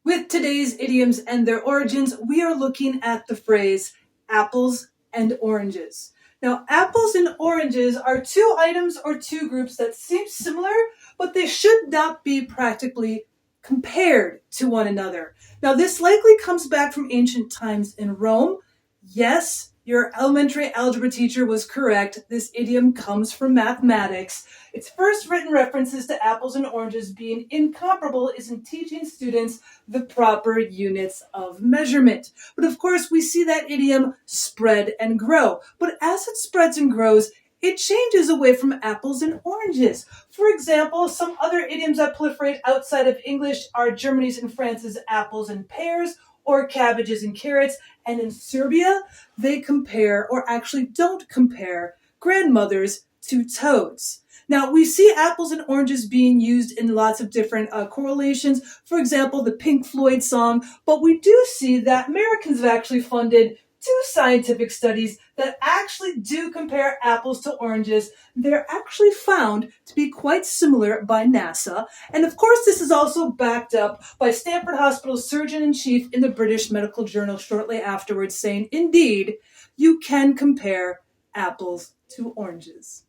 With today's idioms and their origins, we are looking at the phrase apples and oranges. Now, apples and oranges are two items or two groups that seem similar, but they should not be practically compared to one another. Now, this likely comes back from ancient times in Rome. Yes, your elementary algebra teacher was correct. This idiom comes from mathematics. Its first written references to apples and oranges being incomparable is in teaching students the proper units of measurement. But of course, we see that idiom spread and grow. But as it spreads and grows, it changes away from apples and oranges. For example, some other idioms that proliferate outside of English are Germany's and France's apples and pears, or cabbages and carrots. And in Serbia, they compare, or actually don't compare, grandmothers to toads. Now, we see apples and oranges being used in lots of different correlations. For example, the Pink Floyd song. But we do see that Americans have actually funded two scientific studies that actually do compare apples to oranges. They're actually found to be quite similar by NASA. And of course, this is also backed up by Stanford Hospital's surgeon-in-chief in the British Medical Journal shortly afterwards, saying, indeed, you can compare apples to oranges.